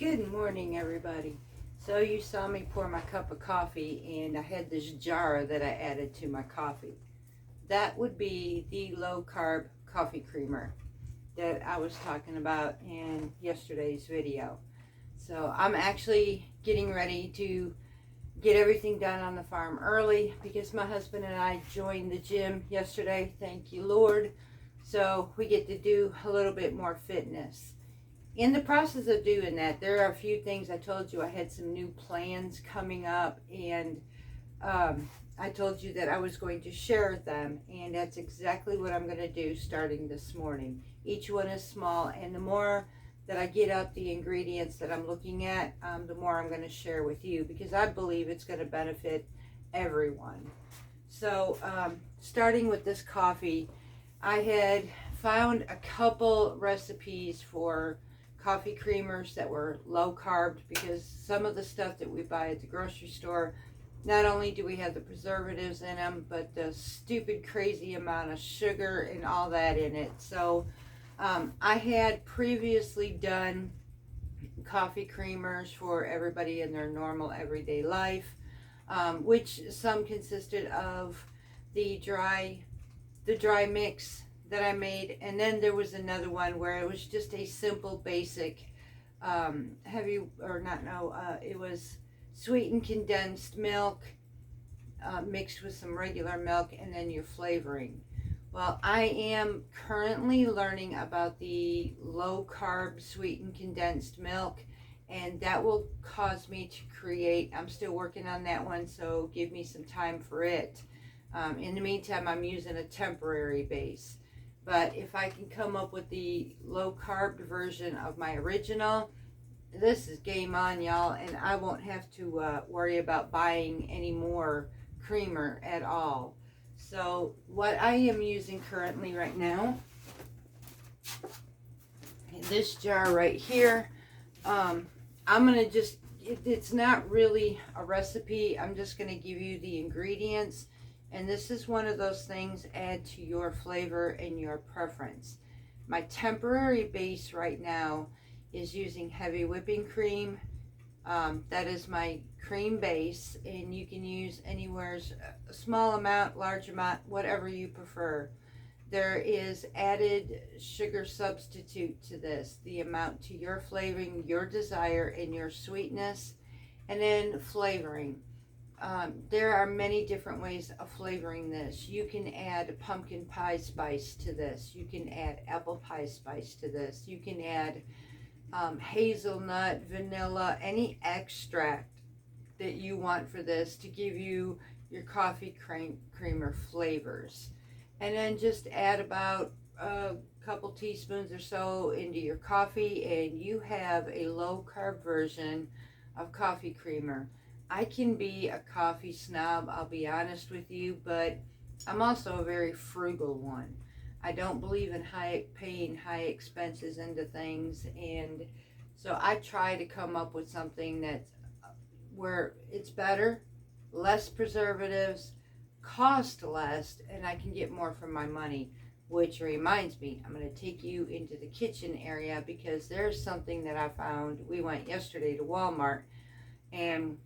Good morning, everybody. So you saw me pour my cup of coffee, and I had this jar that I added to my coffee. That would be the low carb coffee creamer that I was talking about in yesterday's video. So I'm actually getting ready to get everything done on the farm early because my husband and I joined the gym yesterday. Thank you, Lord. So we get to do a little bit more fitness. In the process of doing that, there are a few things. I told you I had some new plans coming up, and I told you that I was going to share them, and that's exactly what I'm going to do starting this morning. Each one is small, and the more that I get up the ingredients that I'm looking at, the more I'm going to share with you, because I believe it's going to benefit everyone. So starting with this coffee, I had found a couple recipes for coffee creamers that were low carb, because some of the stuff that we buy at the grocery store, not only do we have the preservatives in them, but the stupid crazy amount of sugar and all that in it. So I had previously done coffee creamers for everybody in their normal everyday life, which some consisted of the dry mix that I made, and then there was another one where it was just a simple basic it was sweetened condensed milk mixed with some regular milk, and then your flavoring. Well, I am currently learning about the low carb sweetened condensed milk, and that will cause me to create, I'm still working on that one, so give me some time for it. In the meantime, I'm using a temporary base. But if I can come up with the low carb version of my original, this is game on, y'all, and I won't have to worry about buying any more creamer at all. So what I am using currently right now, this jar right here, I'm gonna just, it's not really a recipe, I'm just gonna give you the ingredients. And this is one of those things, add to your flavor and your preference. My temporary base right now is using heavy whipping cream. That is my cream base, and you can use anywhere, a small amount, large amount, whatever you prefer. There is added sugar substitute to this, the amount to your flavoring, your desire, and your sweetness, and then flavoring. There are many different ways of flavoring this. You can add pumpkin pie spice to this. You can add apple pie spice to this. You can add hazelnut, vanilla, any extract that you want for this to give you your coffee creamer flavors. And then just add about a couple teaspoons or so into your coffee, and you have a low carb version of coffee creamer. I can be a coffee snob, I'll be honest with you, but I'm also a very frugal one. I don't believe in paying high expenses into things, and so I try to come up with something that's where it's better, less preservatives, cost less, and I can get more for my money. Which reminds me, I'm going to take you into the kitchen area, because there's something that I found. We went yesterday to Walmart, and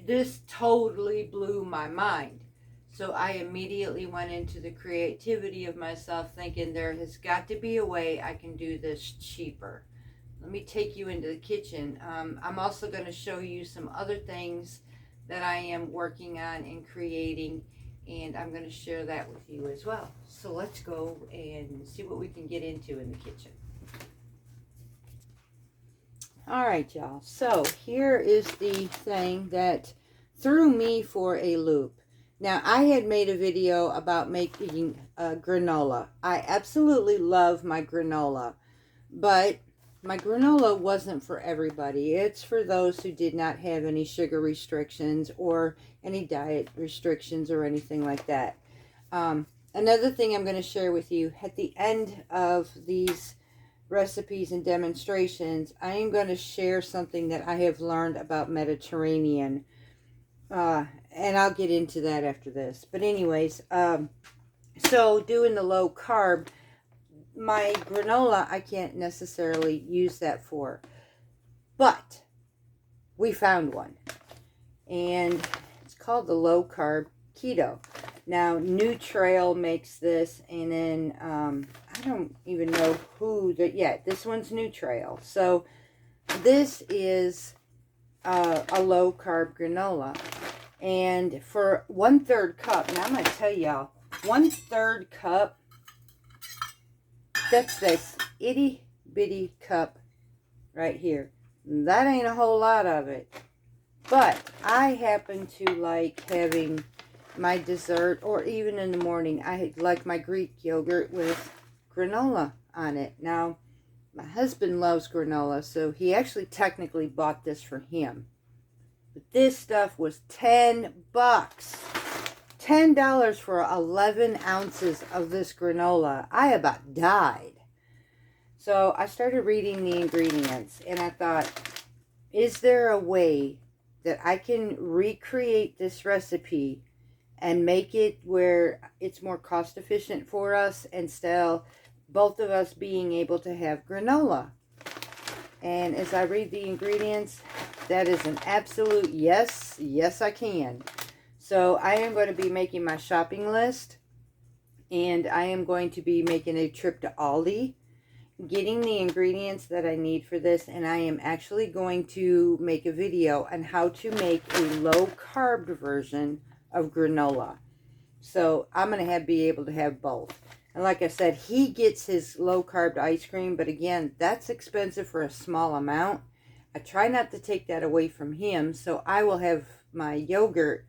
this totally blew my mind. So I immediately went into the creativity of myself, thinking there has got to be a way I can do this cheaper. Let me take you into the kitchen. I'm also going to show you some other things that I am working on and creating, and I'm going to share that with you as well. So let's go and see what we can get into in the kitchen. All right, y'all. So here is the thing that threw me for a loop. Now, I had made a video about making granola. I absolutely love my granola, but my granola wasn't for everybody. It's for those who did not have any sugar restrictions or any diet restrictions or anything like that. Another thing I'm going to share with you at the end of these recipes and demonstrations, I am going to share something that I have learned about Mediterranean, and I'll get into that after this. But anyways, so doing the low carb, my granola, I can't necessarily use that for. But we found one, and it's called the low carb keto. Now Nutrail makes this, and then I don't even know who this one's Nutrail. So this is a low carb granola, and for 1/3 cup, now I'm going to tell y'all, 1/3 cup, that's this itty bitty cup right here. That ain't a whole lot of it, but I happen to like having my dessert, or even in the morning, I like my Greek yogurt with granola on it. Now, my husband loves granola, so he actually technically bought this for him. But this stuff was $10. $10 for 11 ounces of this granola. I about died. So I started reading the ingredients, and I thought, is there a way that I can recreate this recipe and make it where it's more cost efficient for us, and still both of us being able to have granola? And as I read the ingredients, that is an absolute yes. Yes, I can. So I am going to be making my shopping list, and I am going to be making a trip to Aldi, getting the ingredients that I need for this, and I am actually going to make a video on how to make a low carb version of granola. So I'm going to be able to have both. And like I said, he gets his low carb ice cream, but again, that's expensive for a small amount. I try not to take that away from him, so I will have my yogurt,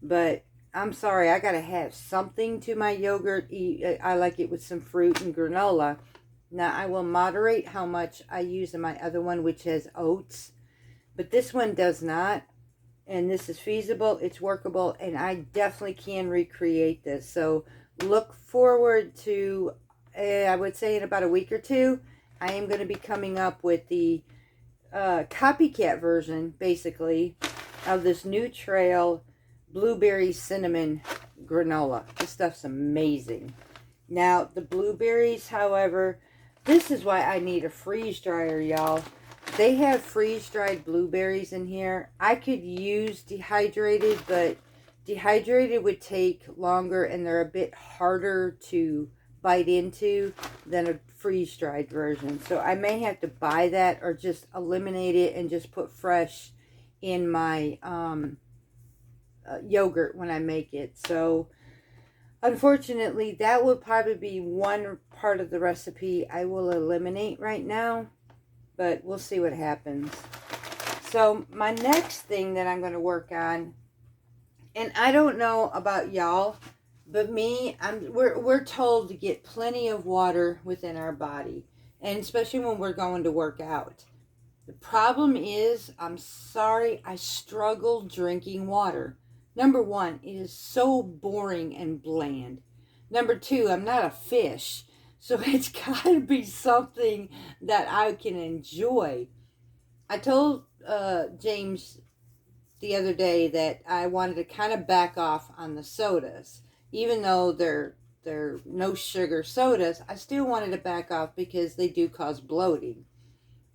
but I'm sorry, I got to have something to my yogurt. I like it with some fruit and granola. Now, I will moderate how much I use in my other one, which has oats, but this one does not. And this is feasible, it's workable, and I definitely can recreate this. So look forward to, I would say in about a week or two, I am going to be coming up with the copycat version, basically, of this Nutrail blueberry cinnamon granola. This stuff's amazing. Now, the blueberries, however, this is why I need a freeze dryer, y'all. They have freeze-dried blueberries in here. I could use dehydrated, but dehydrated would take longer, and they're a bit harder to bite into than a freeze-dried version. So I may have to buy that, or just eliminate it and just put fresh in my yogurt when I make it. So unfortunately, that would probably be one part of the recipe I will eliminate right now. But we'll see what happens. So my next thing that I'm going to work on, and I don't know about y'all, but me, we're told to get plenty of water within our body, and especially when we're going to work out. The problem is, I'm sorry, I struggle drinking water. Number one, it is so boring and bland. Number two, I'm not a fish. So it's got to be something that I can enjoy. I told James the other day that I wanted to kind of back off on the sodas. Even though they're no sugar sodas, I still wanted to back off because they do cause bloating.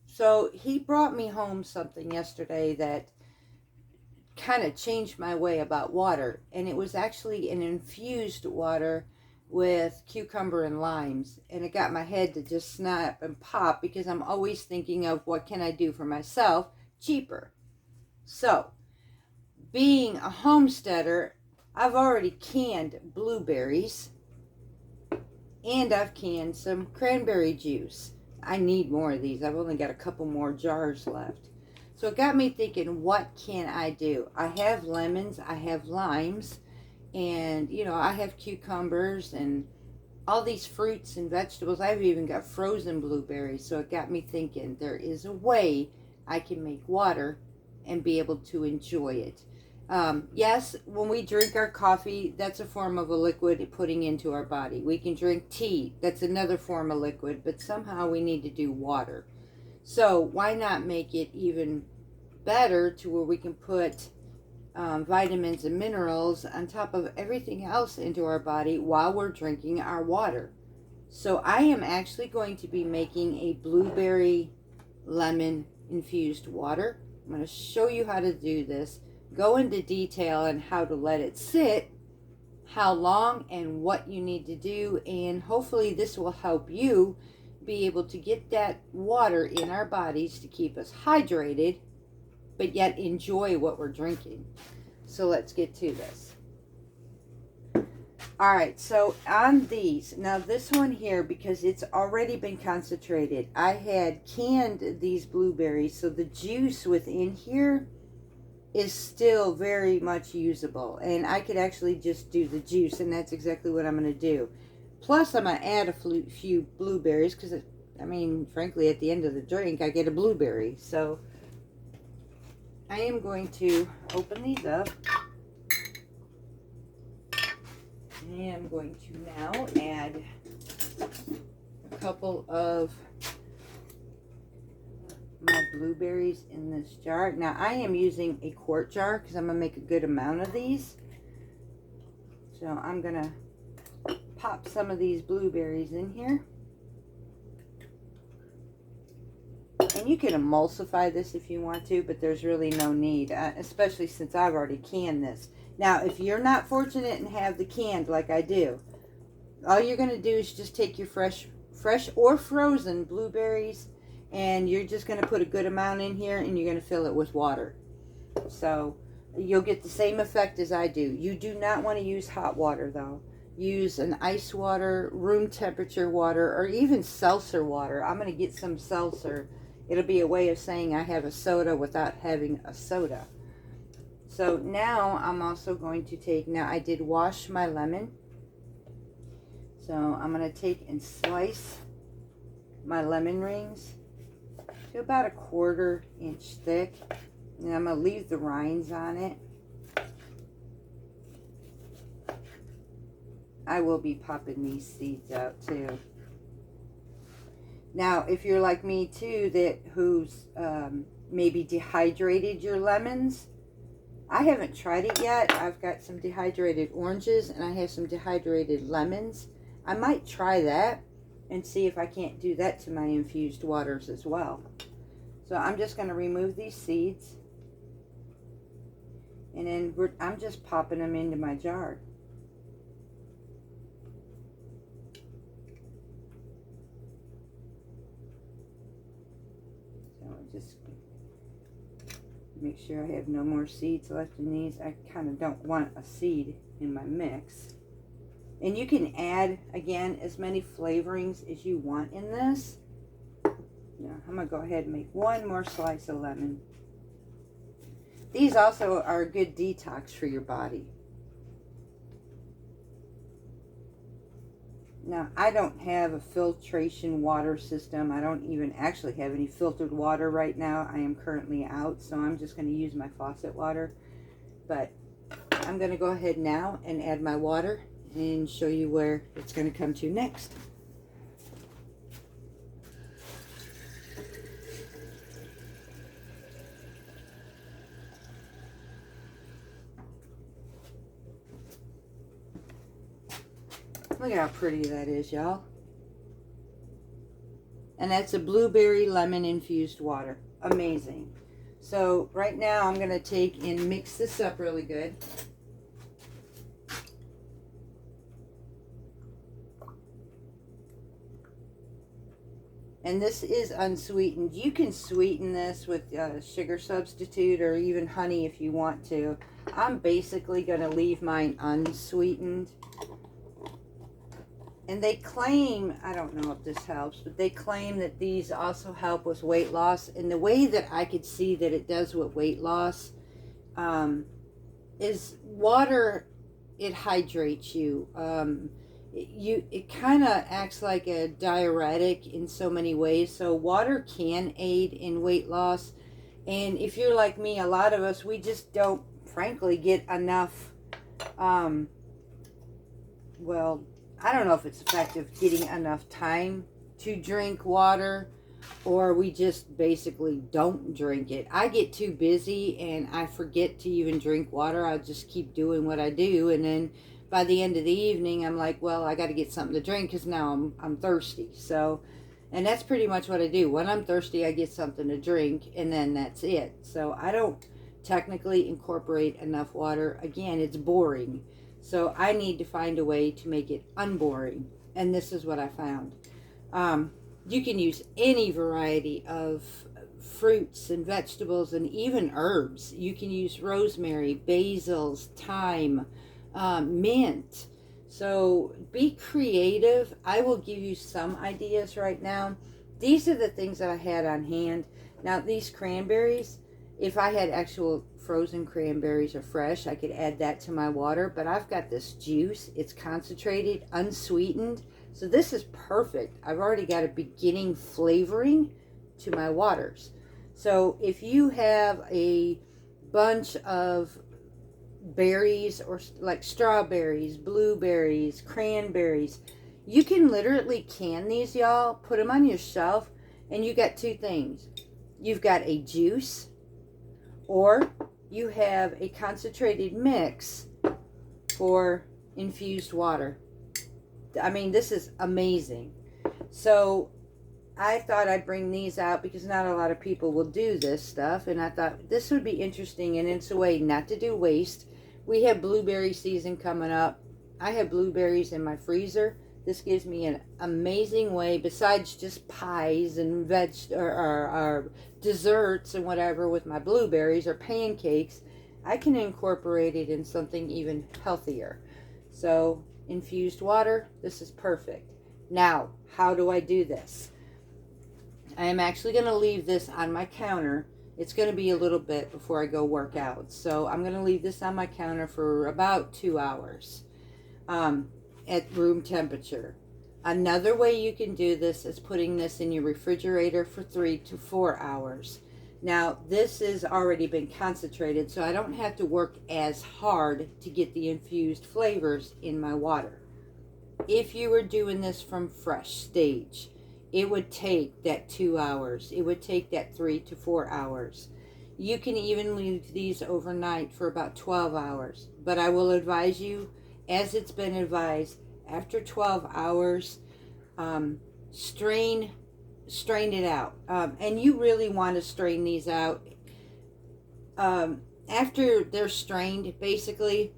So he brought me home something yesterday that kind of changed my way about water. And it was actually an infused water with cucumber and limes, and it got my head to just snap and pop, because I'm always thinking of what can I do for myself cheaper. So, being a homesteader, I've already canned blueberries, and I've canned some cranberry juice. I need more of these. I've only got a couple more jars left. So it got me thinking, what can I do? I have lemons, I have limes, and, you know, I have cucumbers and all these fruits and vegetables. I've even got frozen blueberries. So it got me thinking, there is a way I can make water and be able to enjoy it. Yes, when we drink our coffee, that's a form of a liquid putting into our body. We can drink tea. That's another form of liquid. But somehow we need to do water. So why not make it even better to where we can put vitamins and minerals on top of everything else into our body while we're drinking our water. So I am actually going to be making a blueberry lemon infused water. I'm going to show you how to do this, go into detail on how to let it sit, how long, and what you need to do, and hopefully this will help you be able to get that water in our bodies to keep us hydrated, but yet enjoy what we're drinking. So let's get to this. All right, so on these, now this one here, because it's already been concentrated, I had canned these blueberries, so the juice within here is still very much usable, and I could actually just do the juice, and that's exactly what I'm going to do. Plus, I'm going to add a few blueberries, because, I mean, frankly, at the end of the drink, I get a blueberry. So, I am going to open these up. And I'm going to now add a couple of my blueberries in this jar. Now, I am using a quart jar because I'm going to make a good amount of these. So, I'm going to pop some of these blueberries in here. And you can emulsify this if you want to, but there's really no need, especially since I've already canned this. Now, if you're not fortunate and have the canned like I do, all you're going to do is just take your fresh or frozen blueberries, and you're just going to put a good amount in here, and you're going to fill it with water. So, you'll get the same effect as I do. You do not want to use hot water, though. Use an ice water, room temperature water, or even seltzer water. I'm going to get some seltzer. It'll be a way of saying I have a soda without having a soda. So now I'm also going to take, now I did wash my lemon. So I'm going to take and slice my lemon rings to about 1/4 inch thick. And I'm going to leave the rinds on it. I will be popping these seeds out too. Now, if you're like me too, who's maybe dehydrated your lemons, I haven't tried it yet. I've got some dehydrated oranges and I have some dehydrated lemons. I might try that and see if I can't do that to my infused waters as well. So I'm just going to remove these seeds, and then I'm just popping them into my jar. Just make sure I have no more seeds left in these. I kind of don't want a seed in my mix. And you can add, again, as many flavorings as you want in this. Now, I'm going to go ahead and make one more slice of lemon. These also are a good detox for your body. Now, I don't have a filtration water system. I don't even actually have any filtered water right now. I am currently out, so I'm just going to use my faucet water. But I'm going to go ahead now and add my water and show you where it's going to come to next. Look at how pretty that is, y'all. And that's a blueberry lemon infused water. Amazing. So right now I'm going to take and mix this up really good. And this is unsweetened. You can sweeten this with sugar substitute or even honey if you want to. I'm basically going to leave mine unsweetened. And they claim, I don't know if this helps, but they claim that these also help with weight loss. And the way that I could see that it does with weight loss is water, it hydrates you. It kind of acts like a diuretic in so many ways. So water can aid in weight loss. And if you're like me, a lot of us, we just don't, frankly, get enough, well, I don't know if it's effective getting enough time to drink water, or we just basically don't drink it. I get too busy and I forget to even drink water. I'll just keep doing what I do, and then by the end of the evening I'm like, well, I got to get something to drink because now I'm thirsty. So And that's pretty much what I do. When I'm thirsty, I get something to drink, and then that's it. So I don't technically incorporate enough water. Again, it's boring. So I need to find a way to make it unboring. And this is what I found. You can use any variety of fruits and vegetables and even herbs. You can use rosemary, basils, thyme, mint. So be creative. I will give you some ideas right now. These are the things that I had on hand. Now these cranberries, if I had actual frozen cranberries or fresh, I could add that to my water. But I've got this juice. It's concentrated, unsweetened. So this is perfect. I've already got a beginning flavoring to my waters. So if you have a bunch of berries, or like strawberries, blueberries, cranberries, you can literally can these, y'all, put them on your shelf, and you got two things. You've got a juice, or you have a concentrated mix for infused water. I mean, this is amazing. So I thought I'd bring these out because not a lot of people will do this stuff, and I thought this would be interesting, and it's a way not to do waste. We have blueberry season coming up. I have blueberries in my freezer. This gives me an amazing way, besides just pies and or desserts and whatever with my blueberries, or pancakes, I can incorporate it in something even healthier. So infused water, this is perfect. Now, how do I do this? I am actually going to leave this on my counter. It's going to be a little bit before I go work out. So I'm going to leave this on my counter for about 2 hours at room temperature. Another way you can do this is putting this in your refrigerator for 3 to 4 hours. Now, this has already been concentrated, so I don't have to work as hard to get the infused flavors in my water. If you were doing this from fresh stage, it would take that 2 hours. It would take that 3 to 4 hours. You can even leave these overnight for about 12 hours. But I will advise you, as it's been advised, after 12 hours, strain it out. And you really want to strain these out. After they're strained, basically,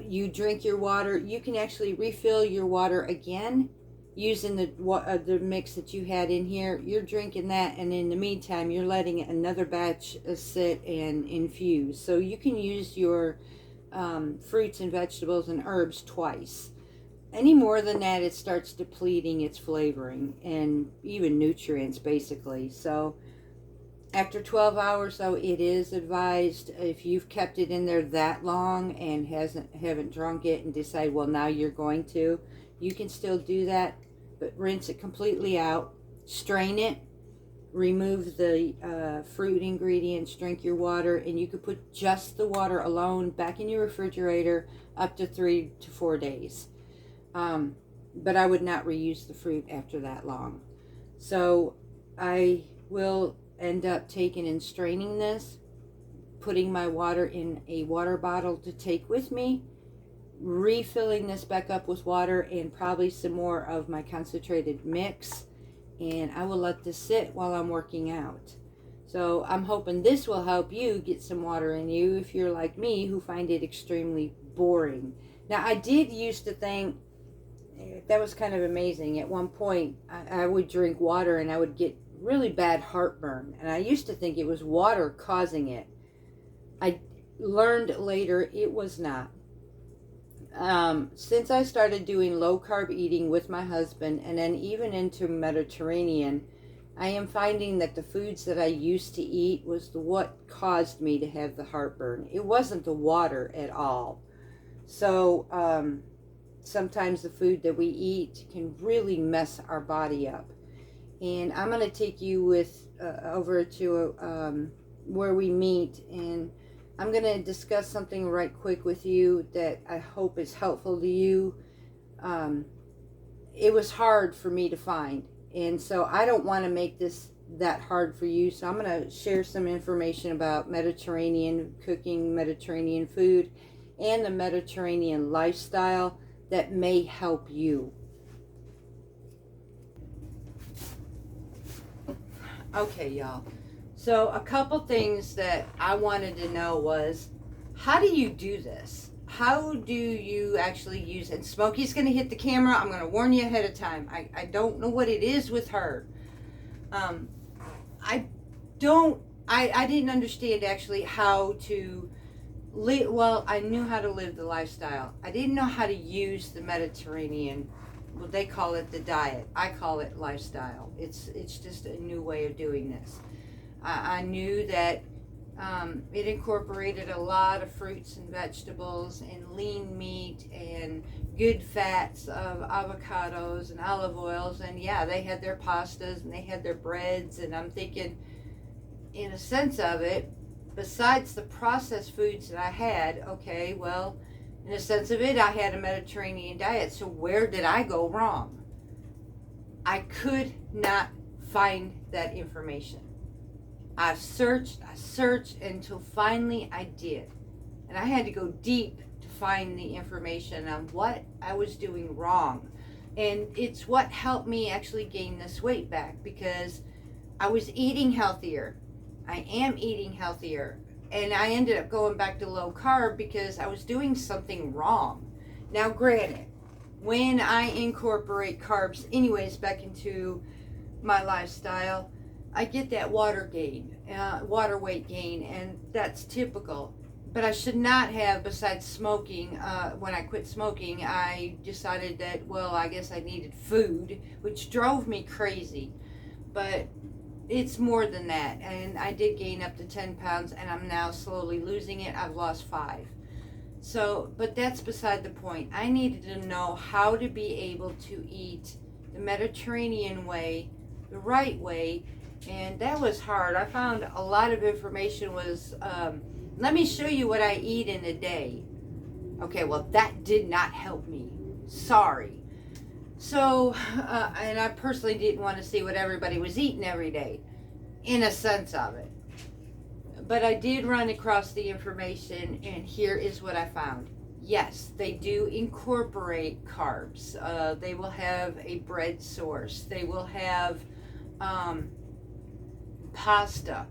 you drink your water. You can actually refill your water again using the mix that you had in here. You're drinking that, and in the meantime, you're letting another batch sit and infuse. So you can use your fruits and vegetables and herbs twice. Any more than that, it starts depleting its flavoring and even nutrients, basically. So after 12 hours, though, it is advised, if you've kept it in there that long and haven't drunk it and decide, well, now you're going to, you can still do that, but rinse it completely out, strain it, remove the fruit ingredients, drink your water, and you could put just the water alone back in your refrigerator up to 3 to 4 days. But I would not reuse the fruit after that long. So I will end up taking and straining this, putting my water in a water bottle to take with me, refilling this back up with water and probably some more of my concentrated mix, and I will let this sit while I'm working out. So I'm hoping this will help you get some water in you if you're like me, who find it extremely boring. Now, I did used to think that was kind of amazing. At one point, I would drink water and I would get really bad heartburn, and I used to think it was water causing it. I learned later it was not. Since I started doing low carb eating with my husband, and then even into Mediterranean, I am finding that the foods that I used to eat was what caused me to have the heartburn. It wasn't the water at all. So sometimes the food that we eat can really mess our body up. And I'm going to take you with over to where we meet, and I'm going to discuss something right quick with you that I hope is helpful to you. It was hard for me to find, and so I don't want to make this that hard for you. So I'm going to share some information about Mediterranean cooking, Mediterranean food, and the Mediterranean lifestyle that may help you. Okay, y'all. So a couple things that I wanted to know was, how do you do this? How do you actually use it? And Smokey's going to hit the camera. I'm going to warn you ahead of time. I don't know what it is with her. Um, I don't, I didn't understand actually how to live. Well, I knew how to live the lifestyle. I didn't know how to use the Mediterranean. Well, they call it the diet. I call it lifestyle. It's just a new way of doing this. I knew that it incorporated a lot of fruits and vegetables and lean meat and good fats of avocados and olive oils. And yeah, they had their pastas and they had their breads. And I'm thinking, in a sense of it, besides the processed foods that I had, okay, well, in a sense of it, I had a Mediterranean diet. So where did I go wrong? I could not find that information. I searched until finally I did. And I had to go deep to find the information on what I was doing wrong. And it's what helped me actually gain this weight back, because I was eating healthier. I am eating healthier. And I ended up going back to low carb because I was doing something wrong. Now, granted, when I incorporate carbs anyways back into my lifestyle, I get that water weight gain, and that's typical. But I should not have, besides smoking. When I quit smoking, I decided that, well, I guess I needed food, which drove me crazy. But it's more than that. And I did gain up to 10 pounds, and I'm now slowly losing it. I've lost 5. So, but that's beside the point. I needed to know how to be able to eat the Mediterranean way, the right way. And that was hard. I found a lot of information was, let me show you what I eat in a day. Okay, well, that did not help me. Sorry. So, and I personally didn't want to see what everybody was eating every day, in a sense of it. But I did run across the information, and here is what I found. Yes, they do incorporate carbs. They will have a bread source. They will have pasta.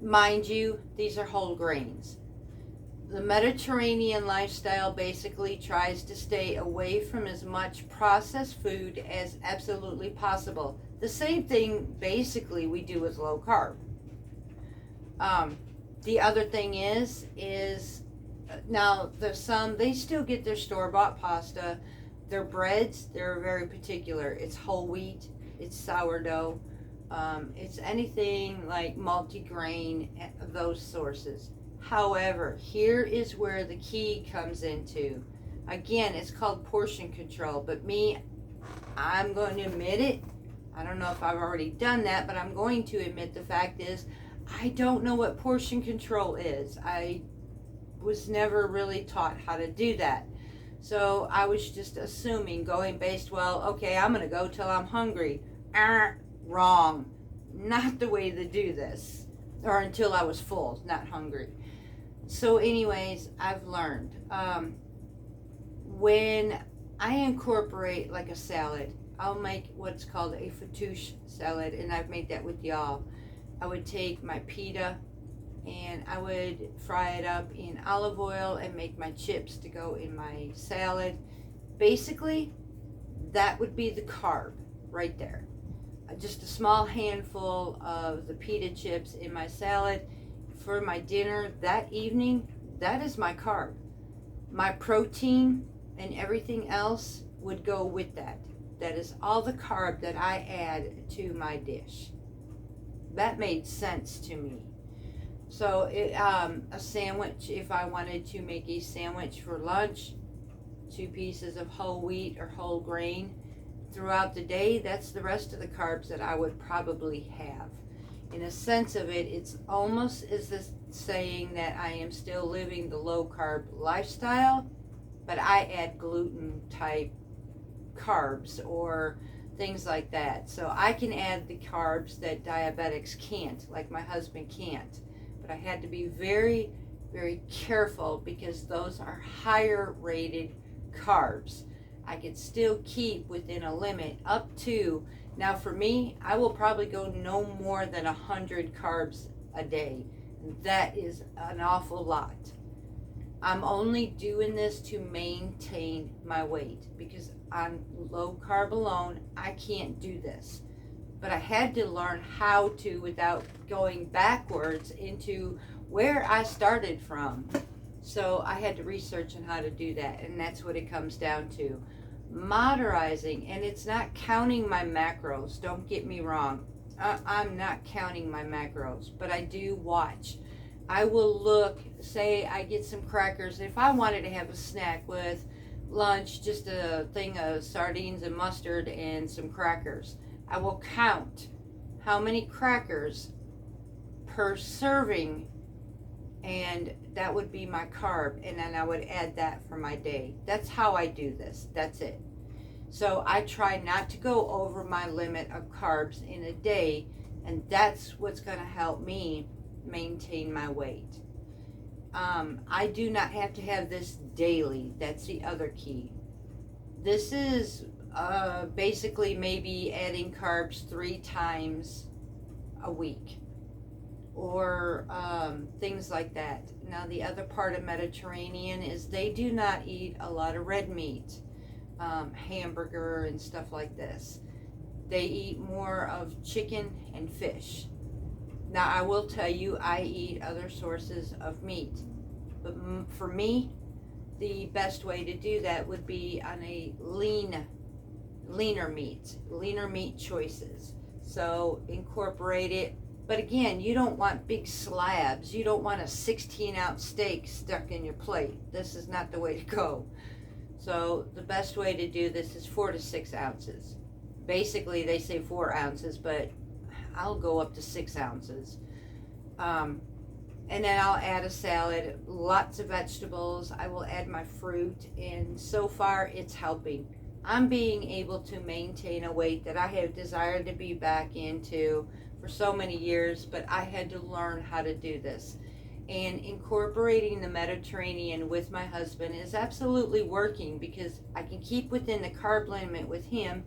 Mind you, these are whole grains. The Mediterranean lifestyle basically tries to stay away from as much processed food as absolutely possible. The same thing basically we do with low carb. The other thing is now there's some, they still get their store-bought pasta. Their breads, they're very particular. It's whole wheat, it's sourdough, it's anything like multigrain, those sources. However, here is where the key comes into. Again, it's called portion control, but I'm going to admit it. I don't know if I've already done that, but I'm going to admit the fact is I don't know what portion control is. I was never really taught how to do that. So I was just assuming, going based, well, okay, I'm going to go till I'm hungry. Wrong. Not the way to do this. Or until I was full, not hungry. So anyways, I've learned. When I incorporate like a salad, I'll make what's called a fattoush salad, and I've made that with y'all. I would take my pita and I would fry it up in olive oil and make my chips to go in my salad. Basically, that would be the carb right there. Just a small handful of the pita chips in my salad. For my dinner that evening, that is my carb. My protein and everything else would go with that. That is all the carb that I add to my dish. That made sense to me. So a sandwich, if I wanted to make a sandwich for lunch, 2 pieces of whole wheat or whole grain. Throughout the day, that's the rest of the carbs that I would probably have. In a sense of it, it's almost as this saying that I am still living the low carb lifestyle, but I add gluten type carbs or things like that. So I can add the carbs that diabetics can't, like my husband can't. But I had to be very, very careful because those are higher rated carbs. I could still keep within a limit up to Now for me, I will probably go no more than 100 carbs a day. That is an awful lot. I'm only doing this to maintain my weight because on low carb alone, I can't do this. But I had to learn how to without going backwards into where I started from. So I had to research on how to do that, and that's what it comes down to. Moderizing, and it's not counting my macros, don't get me wrong. I'm not counting my macros, but I do watch. I will look, say I get some crackers. If I wanted to have a snack with lunch, just a thing of sardines and mustard and some crackers, I will count how many crackers per serving, and that would be my carb, and then I would add that for my day. That's how I do this. That's it. So I try not to go over my limit of carbs in a day, and that's what's going to help me maintain my weight. I do not have to have this daily. That's the other key. This is basically maybe adding carbs 3 times a week, or things like that. Now the other part of Mediterranean is they do not eat a lot of red meat, hamburger and stuff like this. They eat more of chicken and fish. Now I will tell you, I eat other sources of meat, but for me, the best way to do that would be on a leaner meat choices. So incorporate it. But again, you don't want big slabs. You don't want a 16-ounce steak stuck in your plate. This is not the way to go. So the best way to do this is 4 to 6 ounces. Basically, they say 4 ounces, but I'll go up to 6 ounces. And then I'll add a salad, lots of vegetables. I will add my fruit, and so far it's helping. I'm being able to maintain a weight that I have desired to be back into for so many years, but I had to learn how to do this. And incorporating the Mediterranean with my husband is absolutely working because I can keep within the carb limit with him,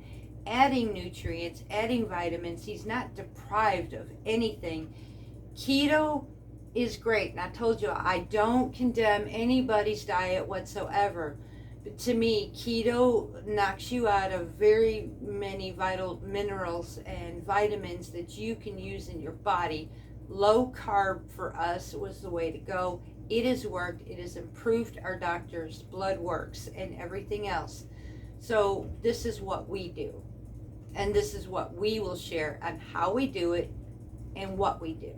adding nutrients, adding vitamins. He's not deprived of anything. Keto is great, and I told you I don't condemn anybody's diet whatsoever. But to me, keto knocks you out of very many vital minerals and vitamins that you can use in your body. Low carb for us was the way to go. It has worked. It has improved our doctors' blood works and everything else. So this is what we do, and this is what we will share on how we do it and what we do.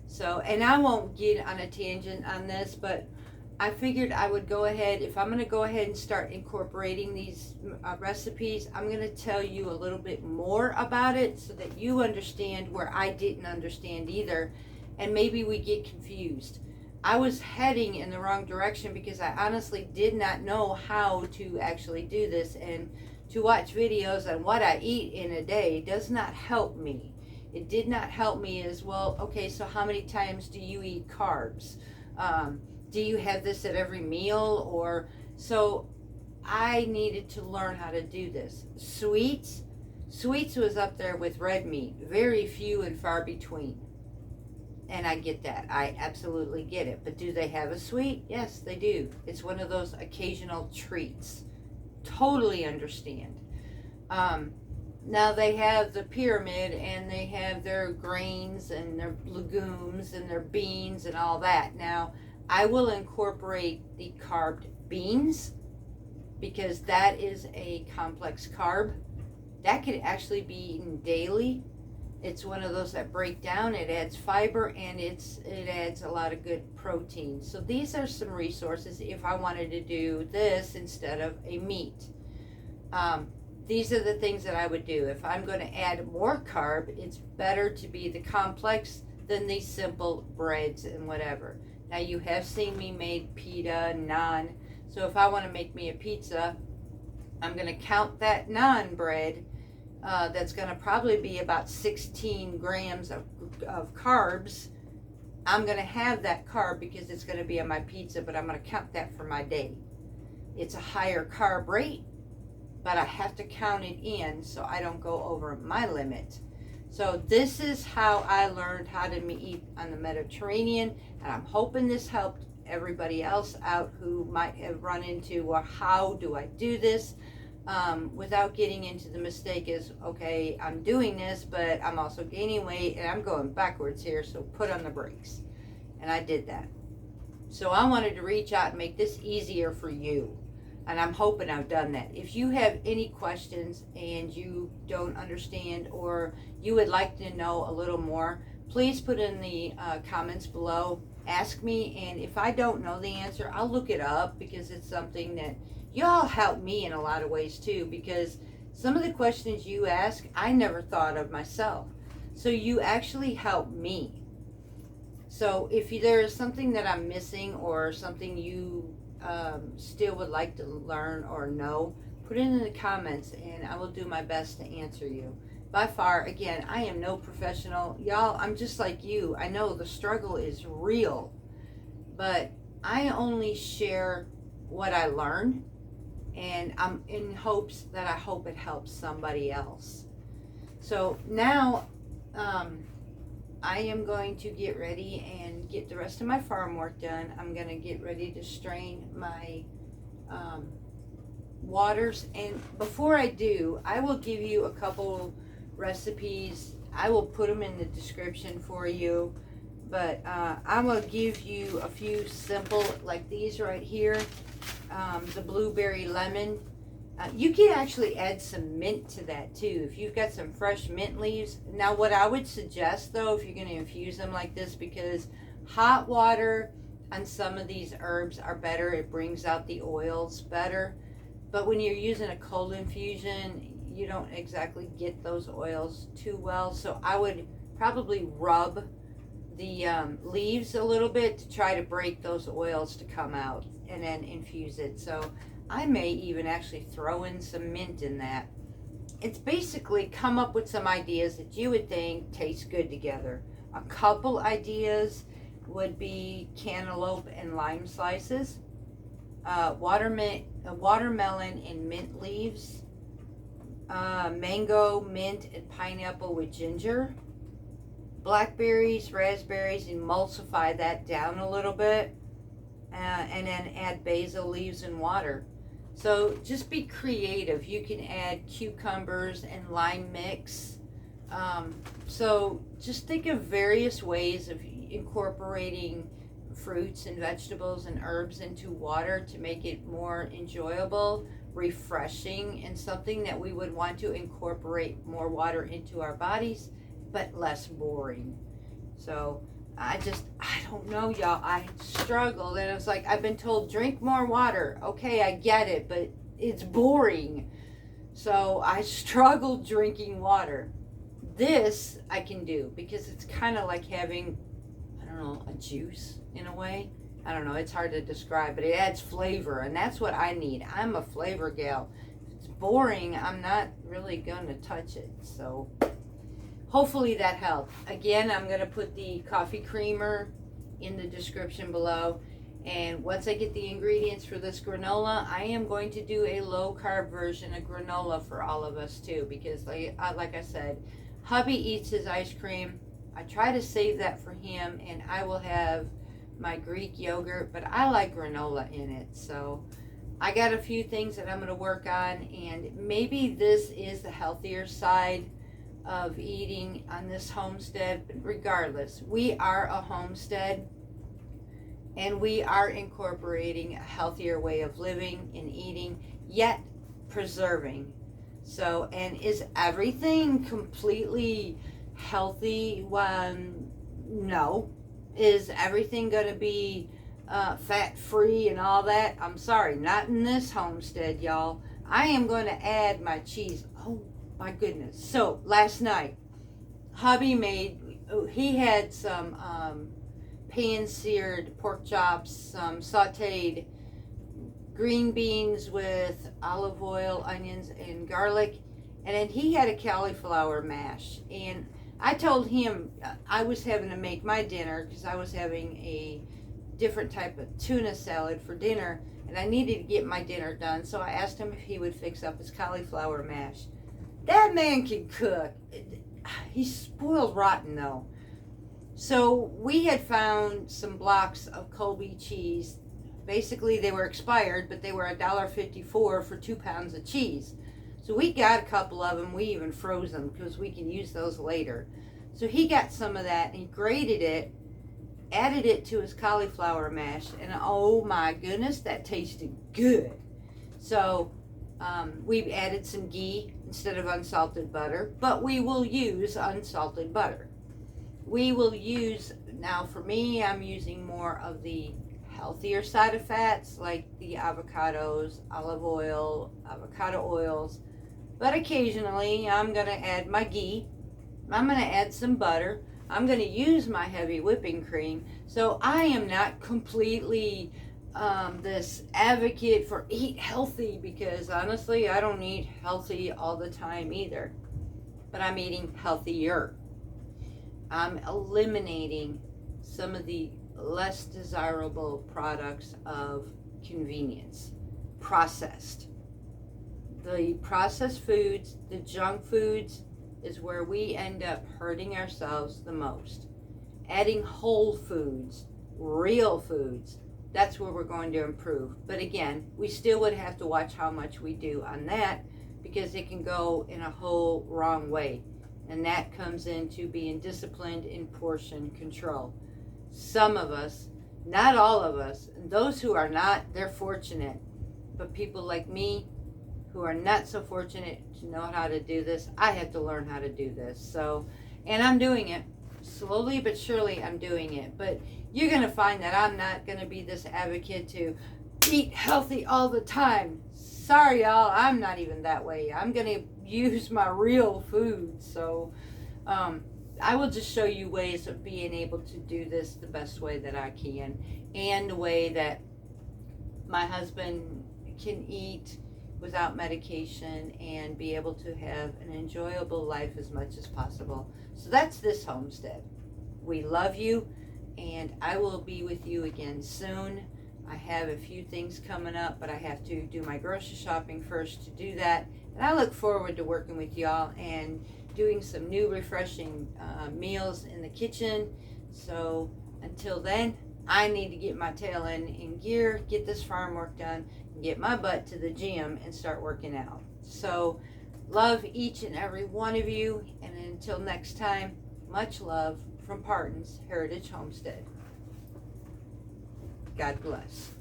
So, and I won't get on a tangent on this, but I figured I would go ahead, if I'm going to go ahead and start incorporating these recipes, I'm going to tell you a little bit more about it so that you understand where I didn't understand either, and maybe we get confused. I was heading in the wrong direction because I honestly did not know how to actually do this, and to watch videos on what I eat in a day does not help me. It did not help me as well. Okay, so how many times do you eat carbs? Do you have this at every meal? Or so I needed to learn how to do this. Sweets was up there with red meat, very few and far between. And I get that. I absolutely get it. But do they have a sweet? Yes, they do. It's one of those occasional treats. Totally understand. Now they have the pyramid, and they have their grains and their legumes and their beans and all that. Now, I will incorporate the carbed beans because that is a complex carb. That could actually be eaten daily. It's one of those that break down. It adds fiber, and it adds a lot of good protein. So these are some resources if I wanted to do this instead of a meat. These are the things that I would do. If I'm going to add more carb, it's better to be the complex than these simple breads and whatever. Now you have seen me make pita, naan. So if I want to make me a pizza, I'm going to count that naan bread. That's going to probably be about 16 grams of carbs. I'm going to have that carb because it's going to be on my pizza, but I'm going to count that for my day. It's a higher carb rate, but I have to count it in so I don't go over my limit. So this is how I learned how to eat on the Mediterranean, and I'm hoping this helped everybody else out who might have run into, well, how do I do this? Without getting into the mistake is, okay, I'm doing this, but I'm also gaining weight and I'm going backwards here, so put on the brakes. And I did that. So I wanted to reach out and make this easier for you. And I'm hoping I've done that. If you have any questions and you don't understand, or you would like to know a little more, please put in the comments below. Ask me, and if I don't know the answer, I'll look it up, because it's something that y'all help me in a lot of ways too, because some of the questions you ask, I never thought of myself. So you actually help me. So if there is something that I'm missing, or something you still would like to learn or know, put it in the comments and I will do my best to answer you. By far, again, I am no professional. Y'all, I'm just like you. I know the struggle is real, but I only share what I learned, and I'm in hopes that I hope it helps somebody else. So now I am going to get ready and get the rest of my farm work done. I'm going to get ready to strain my waters. And before I do, I will give you a couple recipes. I will put them in the description for you. But I will give you a few simple, like these right here. The blueberry lemon. You can actually add some mint to that too, if you've got some fresh mint leaves. Now what I would suggest though, if you're going to infuse them like this, because hot water on some of these herbs are better, it brings out the oils better. But when you're using a cold infusion, you don't exactly get those oils too well. So I would probably rub the leaves a little bit to try to break those oils to come out, and then infuse it. So I may even actually throw in some mint in that. It's basically come up with some ideas that you would think taste good together. A couple ideas would be cantaloupe and lime slices, watermelon and mint leaves, mango, mint, and pineapple with ginger, blackberries, raspberries, emulsify that down a little bit, and then add basil leaves and water. So just be creative. You can add cucumbers and lime mix. So just think of various ways of incorporating fruits and vegetables and herbs into water to make it more enjoyable, refreshing, and something that we would want to incorporate more water into our bodies, but less boring. So I don't know, y'all. I struggled, and it was like, I've been told drink more water. Okay, I get it, but it's boring. So I struggled drinking water. This I can do, because it's kind of like having, I don't know, a juice in a way. I don't know, it's hard to describe, but it adds flavor, and that's what I need. I'm a flavor gal. If it's boring, I'm not really going to touch it. So hopefully that helped. Again, I'm going to put the coffee creamer in the description below. And once I get the ingredients for this granola, I am going to do a low carb version of granola for all of us too. Because like I said, hubby eats his ice cream. I try to save that for him, and I will have my Greek yogurt, but I like granola in it. So I got a few things that I'm going to work on, and maybe this is the healthier side of eating on this homestead. But regardless, we are a homestead, and we are incorporating a healthier way of living and eating, yet preserving. So, and is everything completely healthy? No. Is everything going to be fat free and all that? I'm sorry, not in this homestead, y'all. I am going to add my cheese. Oh my goodness. So last night, hubby he had some pan-seared pork chops, some sauteed green beans with olive oil, onions, and garlic, and then he had a cauliflower mash. And I told him I was having to make my dinner because I was having a different type of tuna salad for dinner, and I needed to get my dinner done, so I asked him if he would fix up his cauliflower mash. That man can cook. He's spoiled rotten though. So we had found some blocks of Colby cheese. Basically they were expired, but they were $1.54 for 2 pounds of cheese. So we got a couple of them. We even froze them because we can use those later. So he got some of that and he grated it, added it to his cauliflower mash, and oh my goodness, that tasted good. So we've added some ghee instead of unsalted butter, but we will use unsalted butter. We will use, now for me, I'm using more of the healthier side of fats, like the avocados, olive oil, avocado oils, but occasionally I'm going to add my ghee. I'm going to add some butter. I'm going to use my heavy whipping cream. So I am not completely this advocate for eat healthy, because honestly I don't eat healthy all the time either, but I'm eating healthier. I'm eliminating some of the less desirable products of convenience. Processed. The processed foods, the junk foods, is where we end up hurting ourselves the most. Adding whole foods, real foods, that's where we're going to improve. But again, we still would have to watch how much we do on that, because it can go in a whole wrong way. And that comes into being disciplined in portion control. Some of us, not all of us, and those who are not, they're fortunate. But people like me, who are not so fortunate to know how to do this, I have to learn how to do this. So, and I'm doing it. Slowly but surely I'm doing it. But you're going to find that I'm not going to be this advocate to eat healthy all the time. Sorry, y'all, I'm not even that way. I'm going to use my real food. So I will just show you ways of being able to do this the best way that I can, and the way that my husband can eat without medication and be able to have an enjoyable life as much as possible. So that's this homestead. We love you, and I will be with you again soon. I have a few things coming up, but I have to do my grocery shopping first to do that. And I look forward to working with y'all and doing some new refreshing meals in the kitchen. So until then, I need to get my tail in gear, get this farm work done, and get my butt to the gym and start working out. So love each and every one of you, and until next time, much love from Parton's Heritage Homestead. God bless.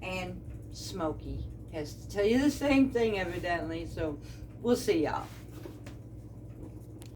And Smokey has to tell you the same thing evidently, so we'll see y'all.